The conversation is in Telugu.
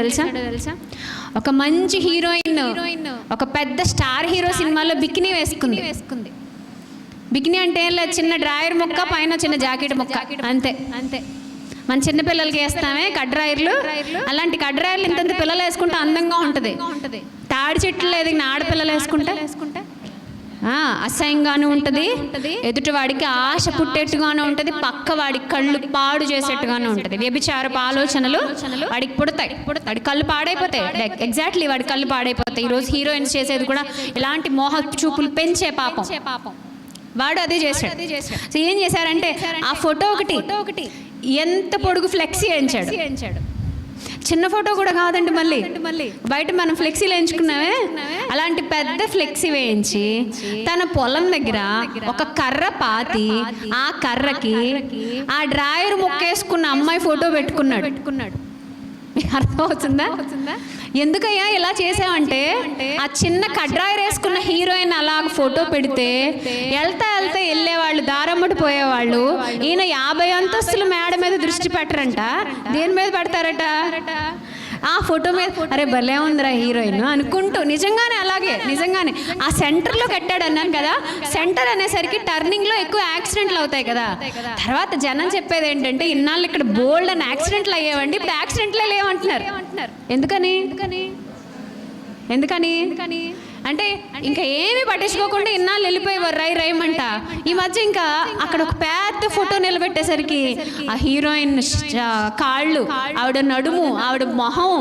తెలుసా? ఒక మంచి హీరోయిన్ ఒక పెద్ద స్టార్ హీరో సినిమాలో బికినీ వేసుకుంది. బికినీ అంటే చిన్న డ్రాయర్ ముక్క, పైన చిన్న జాకెట్ ముక్క, అంతే. మన చిన్న పిల్లలకి వేస్తామే కడ్రాయర్లు, అలాంటి కడ్రాయర్లు ఇంతంత పిల్లలు వేసుకుంటే అందంగా ఉంటుంది. తాడి చెట్లు ఎదిగిన ఆడపిల్లలు వేసుకుంటే అసహ్యంగానూ ఉంటుంది, ఎదుటివాడికి ఆశ పుట్టేట్టుగానే ఉంటుంది, పక్క వాడి కళ్ళు పాడు చేసేట్టుగానే ఉంటుంది. వ్యభిచారపు ఆలోచనలు వాడికి పుడతాయి, వాడి కళ్ళు పాడైపోతాయి. ఎగ్జాక్ట్లీ, వాడి కళ్ళు పాడైపోతాయి. ఈరోజు హీరోయిన్స్ చేసేది కూడా ఇలాంటి మోహ చూపులు పెంచే పాపం. వాడు అదే చేశాడు. సో ఏం చేశారంటే ఆ ఫోటో ఒకటి ఎంత పొడుగు ఫ్లెక్సీ వేయించాడు. చిన్న ఫోటో కూడా కాదండి, మళ్ళీ బయట మనం ఫ్లెక్సీలు వేయించుకున్నామే, అలాంటి పెద్ద ఫ్లెక్సీ వేయించి తన పొలం దగ్గర ఒక కర్ర పాతి, ఆ కర్రకి ఆ డ్రాయర్ ముక్కేసుకున్న అమ్మాయి ఫోటో పెట్టుకున్నాడు. అర్థమవుతుందా? ఎందుకయ్యా ఇలా చేసావంటే, ఆ చిన్న కడ్రాయర్ వేసుకున్న హీరోయిన్ అలాగ ఫోటో పెడితే వెళ్తా వెళ్ళేవాళ్ళు, దారమ్మటి పోయేవాళ్ళు, ఈయన 50 అంతస్తుల మేడ మీద దృష్టి పెట్టరంట. దేని మీద పెడతారట? ఆ ఫోటో మీద. అరే భలే ఉందిరా హీరోయిన్ అనుకుంటూ, నిజంగానే ఆ సెంటర్లో కట్టాడు అన్నాను కదా. సెంటర్ అనేసరికి టర్నింగ్లో ఎక్కువ యాక్సిడెంట్లు అవుతాయి కదా. తర్వాత జనం చెప్పేది ఏంటంటే, ఇన్నాళ్ళు ఇక్కడ బోల్డ్ అని యాక్సిడెంట్లు అయ్యేవండి, ఇప్పుడు యాక్సిడెంట్లే లేవంటున్నారు. ఎందుకని అంటే ఇంకా ఏమీ పట్టించుకోకుండా ఇన్నాళ్ళు వెళ్ళిపోయేవారు రైమంట. ఈ మధ్య ఇంకా అక్కడ ఒక పెద్ద ఫోటో నిలబెట్టేసరికి ఆ హీరోయిన్ కాళ్ళు, ఆవిడ నడుము, ఆవిడ మొహం